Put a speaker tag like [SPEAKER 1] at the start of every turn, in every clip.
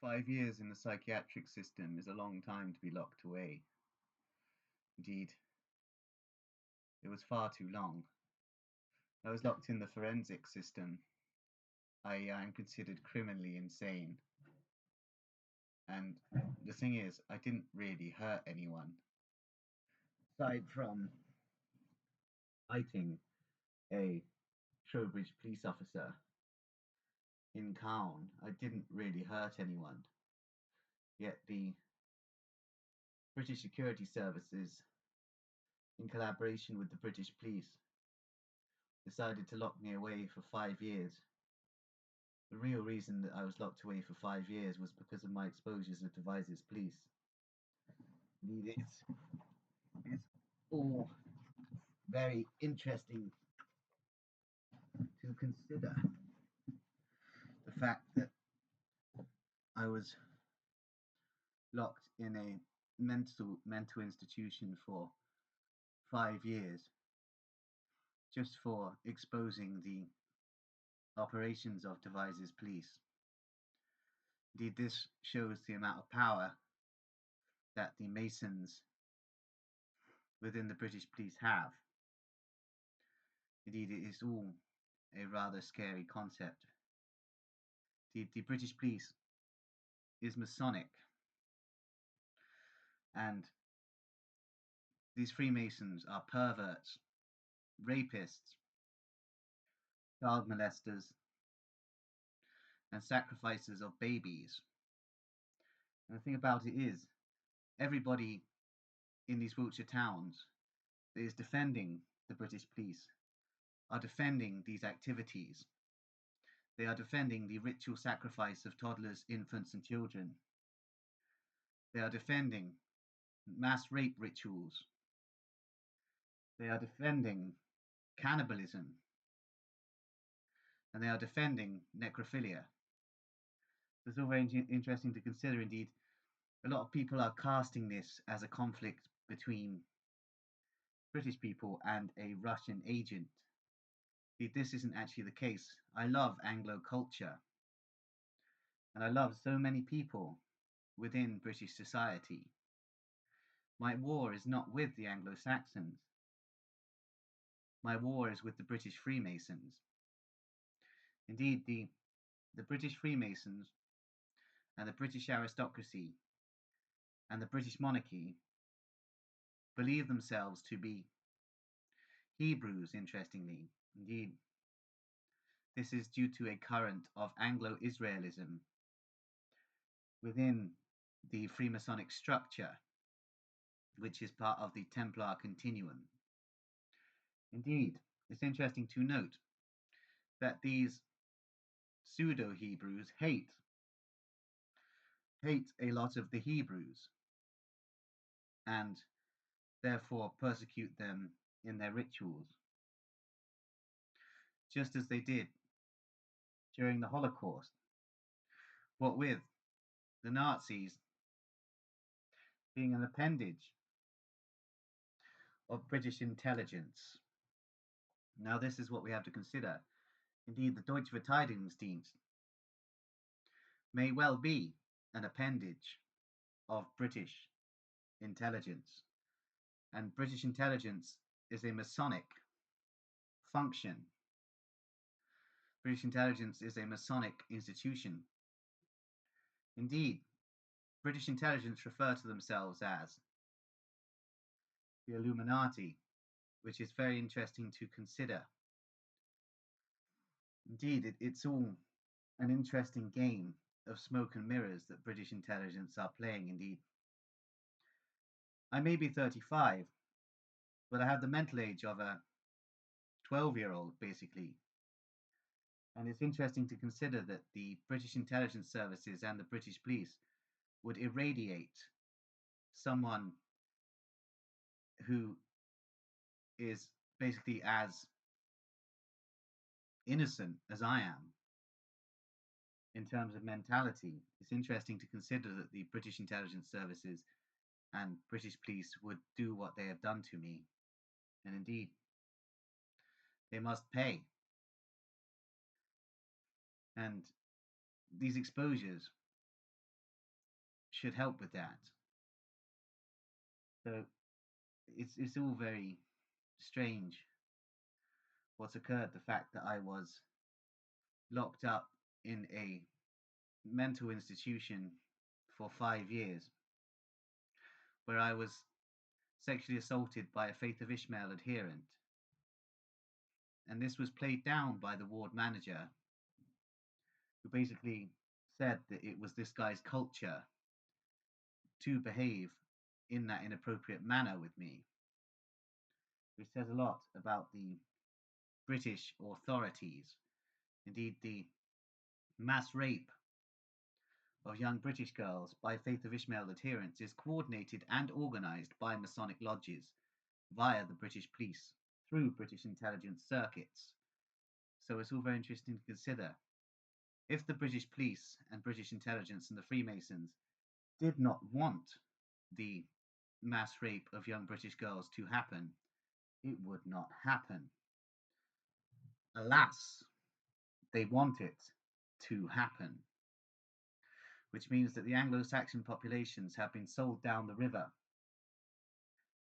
[SPEAKER 1] 5 years in the psychiatric system is a long time to be locked away. Indeed, it was far too long. I was locked in the forensic system. I am considered criminally insane. And the thing is, I didn't really hurt anyone. Aside from fighting a Trowbridge police officer in Caen, I didn't really hurt anyone. Yet the British security services, in collaboration with the British police, decided to lock me away for 5 years. The real reason that I was locked away for 5 years was because of my exposures to Devizes police. Indeed, it's all very interesting to consider the fact that I was locked in a mental institution for 5 years just for exposing the operations of Devizes police. Indeed, this shows the amount of power that the Masons within the British police have. Indeed, it is all a rather scary concept. The British police is Masonic, and these Freemasons are perverts, rapists, child molesters, and sacrificers of babies. And the thing about it is, everybody in these Wiltshire towns that is defending the British police are defending these activities. They are defending the ritual sacrifice of toddlers, infants, and children. They are defending mass rape rituals. They are defending cannibalism. And they are defending necrophilia. It's all very interesting to consider. Indeed, a lot of people are casting this as a conflict between British people and a Russian agent. Indeed, this isn't actually the case. I love Anglo culture, and I love so many people within British society. My war is not with the Anglo-Saxons. My war is with the British Freemasons. Indeed, the British Freemasons and the British aristocracy and the British monarchy believe themselves to be Hebrews, interestingly. Indeed, this is due to a current of Anglo-Israelism within the Freemasonic structure, which is part of the Templar continuum. Indeed, it's interesting to note that these pseudo-Hebrews hate a lot of the Hebrews and therefore persecute them in their rituals, just as they did during the Holocaust, what with the Nazis being an appendage of British intelligence. Now, this is what we have to consider. Indeed, the Deutsche Verteidigungsdienst may well be an appendage of British intelligence, and British intelligence is a Masonic function. British intelligence is a Masonic institution. Indeed, British intelligence refer to themselves as the Illuminati, which is very interesting to consider. Indeed, it's all an interesting game of smoke and mirrors that British intelligence are playing. Indeed, I may be 35, but I have the mental age of a 12-year-old, basically. And it's interesting to consider that the British intelligence services and the British police would irradiate someone who is basically as innocent as I am in terms of mentality. It's interesting to consider that the British intelligence services and British police would do what they have done to me. And indeed, they must pay. And these exposures should help with that. So it's all very strange what's occurred. The fact that I was locked up in a mental institution for 5 years, where I was sexually assaulted by a Faith of Ishmael adherent, and this was played down by the ward manager, who basically said that it was this guy's culture to behave in that inappropriate manner with me, which says a lot about the British authorities. Indeed, the mass rape of young British girls by Faith of Ishmael adherents is coordinated and organised by Masonic lodges via the British police through British intelligence circuits. So it's all very interesting to consider. If the British police and British intelligence and the Freemasons did not want the mass rape of young British girls to happen, it would not happen. Alas, they want it to happen, which means that the Anglo-Saxon populations have been sold down the river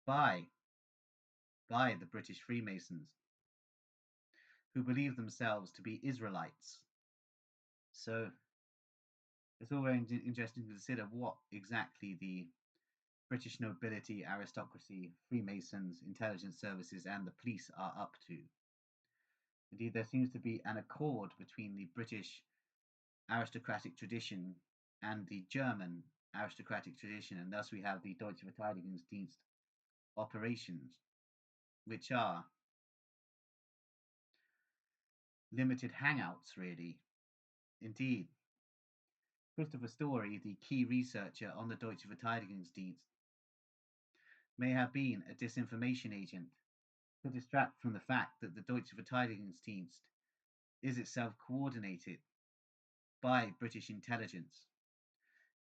[SPEAKER 1] by the British Freemasons, who believe themselves to be Israelites. So it's all very interesting to consider what exactly the British nobility, aristocracy, Freemasons, intelligence services, and the police are up to. Indeed, there seems to be an accord between the British aristocratic tradition and the German aristocratic tradition, and thus we have the Deutsche Verteidigungsdienst operations, which are limited hangouts, really. Indeed, Christopher Story, the key researcher on the Deutsche Verteidigungsdienst, may have been a disinformation agent to distract from the fact that the Deutsche Verteidigungsdienst is itself coordinated by British intelligence.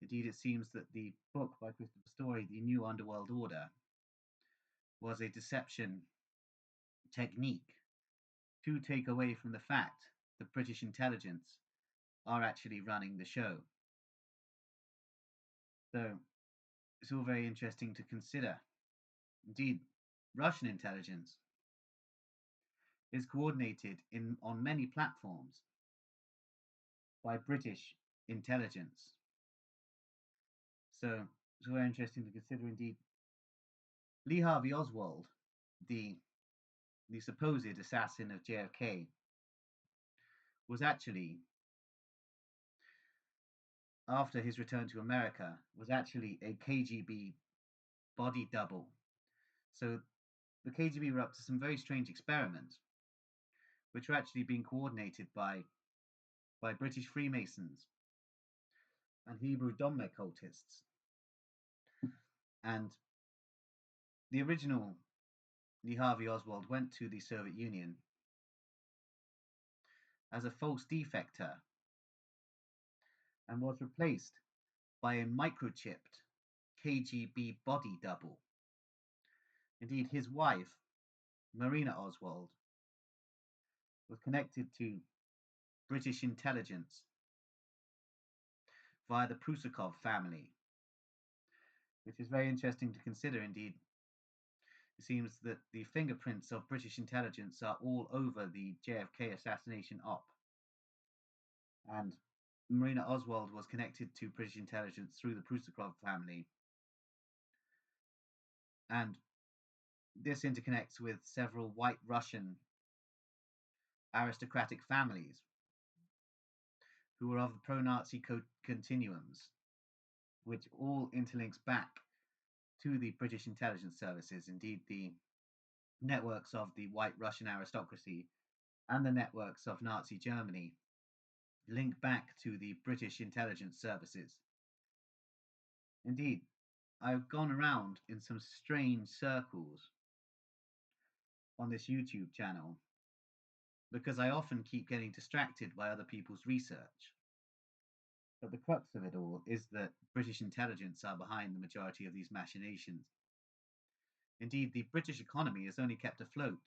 [SPEAKER 1] Indeed, it seems that the book by Christopher Story, The New Underworld Order, was a deception technique to take away from the fact that British intelligence are actually running the show. So it's all very interesting to consider. Indeed, Russian intelligence is coordinated on many platforms by British intelligence. So it's very interesting to consider. Indeed, Lee Harvey Oswald, the supposed assassin of JFK, was actually, after his return to America, was actually a KGB body double. So the KGB were up to some very strange experiments, which were actually being coordinated by British Freemasons and Hebrew Dome cultists. And the original Lee Harvey Oswald went to the Soviet Union as a false defector and was replaced by a microchipped KGB body double. Indeed, his wife, Marina Oswald, was connected to British intelligence via the Prusakov family, which is very interesting to consider. Indeed, it seems that the fingerprints of British intelligence are all over the JFK assassination op. And Marina Oswald was connected to British intelligence through the Prusakov family. And this interconnects with several white Russian aristocratic families who were of the pro-Nazi continuums, which all interlinks back to the British intelligence services. Indeed, the networks of the white Russian aristocracy and the networks of Nazi Germany link back to the British intelligence services. Indeed, I've gone around in some strange circles on this YouTube channel because I often keep getting distracted by other people's research. But the crux of it all is that British intelligence are behind the majority of these machinations. Indeed, the British economy is only kept afloat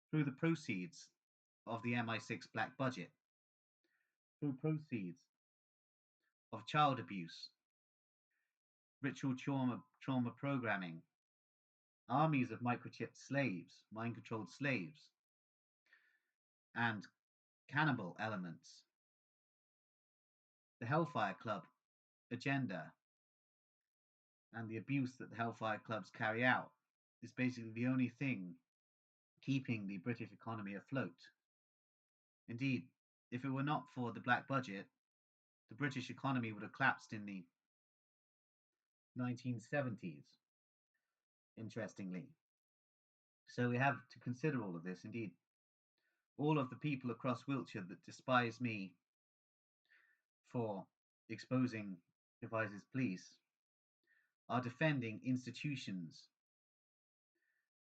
[SPEAKER 1] through the proceeds of the MI6 black budget, through proceeds of child abuse ritual trauma programming, armies of microchipped slaves, mind controlled slaves, and cannibal elements. The Hellfire Club agenda and the abuse that the Hellfire Clubs carry out is basically the only thing keeping the British economy afloat. Indeed, if it were not for the black budget, the British economy would have collapsed in the 1970s, interestingly. So we have to consider all of this. Indeed, all of the people across Wiltshire that despise me for exposing Devizes Police are defending institutions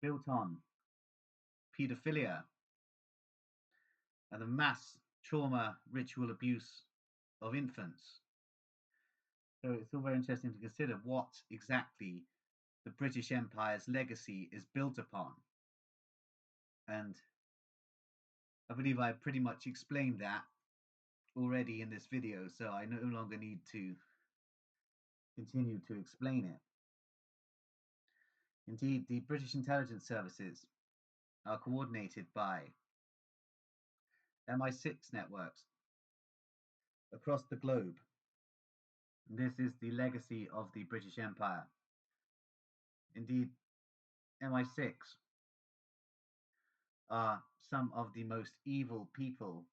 [SPEAKER 1] built on paedophilia and the mass trauma ritual abuse of infants. So it's all very interesting to consider what exactly the British Empire's legacy is built upon. And I believe I pretty much explained that already in this video, so I no longer need to continue to explain it. Indeed, the British intelligence services are coordinated by MI6 networks across the globe. This is the legacy of the British Empire. Indeed, MI6 are some of the most evil people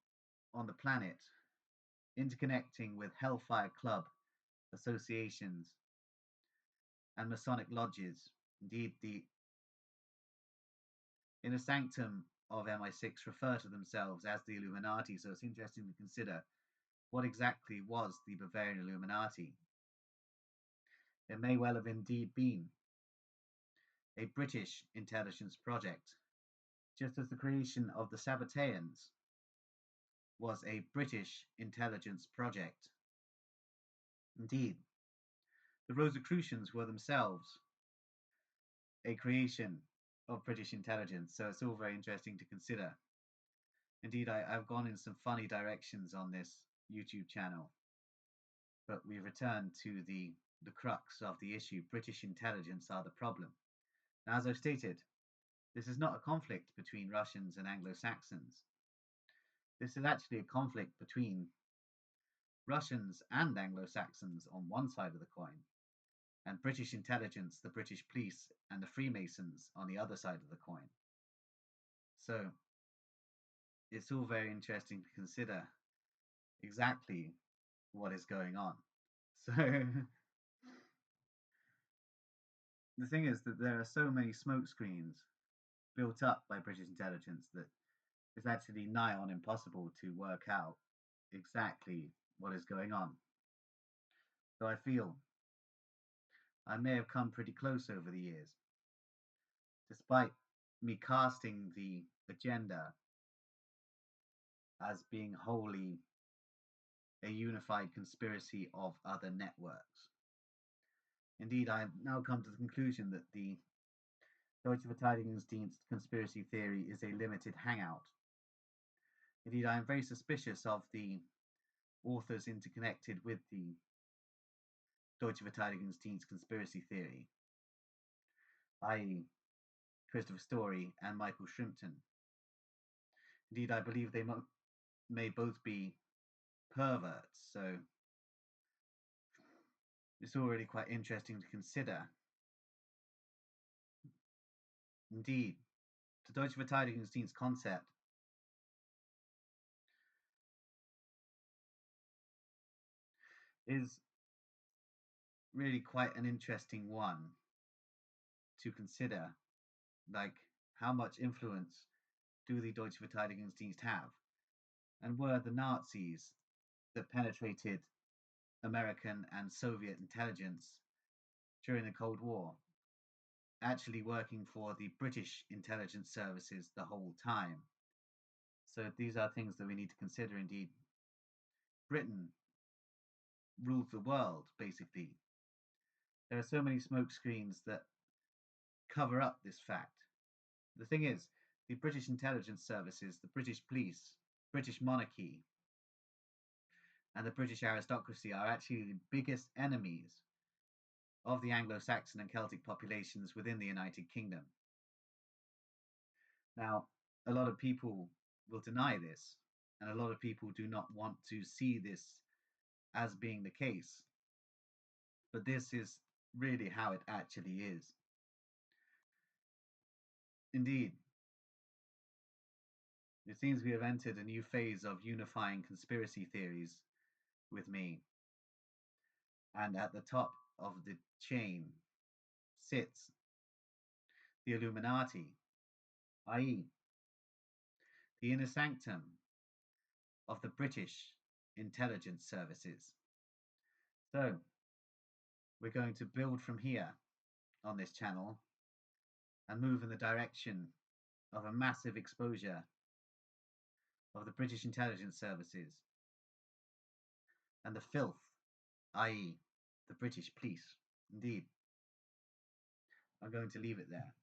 [SPEAKER 1] on the planet, interconnecting with Hellfire Club associations and Masonic lodges. Indeed, the inner sanctum of MI6 refer to themselves as the Illuminati, so it's interesting to consider what exactly was the Bavarian Illuminati. It may well have indeed been a British intelligence project, just as the creation of the Sabbateans was a British intelligence project. Indeed, the Rosicrucians were themselves a creation of British intelligence, so it's all very interesting to consider. Indeed, I've gone in some funny directions on this YouTube channel, but we return to the crux of the issue. British intelligence are the problem. Now, as I've stated, this is not a conflict between Russians and Anglo-Saxons. This is actually a conflict between Russians and Anglo-Saxons on one side of the coin, and British intelligence, the British police, and the Freemasons on the other side of the coin. So it's all very interesting to consider exactly what is going on. So the thing is that there are so many smoke screens built up by British intelligence that it's actually nigh on impossible to work out exactly what is going on. So I feel I may have come pretty close over the years, despite me casting the agenda as being wholly a unified conspiracy of other networks. Indeed, I have now come to the conclusion that the Deutsche Verteidigungsdienst conspiracy theory is a limited hangout. Indeed, I am very suspicious of the authors interconnected with the Deutsche Verteidigungsdienst conspiracy theory, i.e. Christopher Story and Michael Shrimpton. Indeed, I believe they may both be perverts, so it's already quite interesting to consider. Indeed, the Deutsche Verteidigungsdienst concept is really quite an interesting one to consider. Like, how much influence do the Deutsche Verteidigungsdienst have? And were the Nazis that penetrated American and Soviet intelligence during the Cold War actually working for the British intelligence services the whole time? So these are things that we need to consider. Indeed, Britain rules the world, basically. There are so many smokescreens that cover up this fact. The thing is, the British intelligence services, the British police, British monarchy, and the British aristocracy are actually the biggest enemies of the Anglo-Saxon and Celtic populations within the United Kingdom. Now, a lot of people will deny this, and a lot of people do not want to see this as being the case. But this is really how it actually is. Indeed, it seems we have entered a new phase of unifying conspiracy theories with me. And at the top of the chain sits the Illuminati, i.e., the inner sanctum of the British intelligence services. So, we're going to build from here on this channel and move in the direction of a massive exposure of the British intelligence services and the filth, i.e., the British police. Indeed, I'm going to leave it there.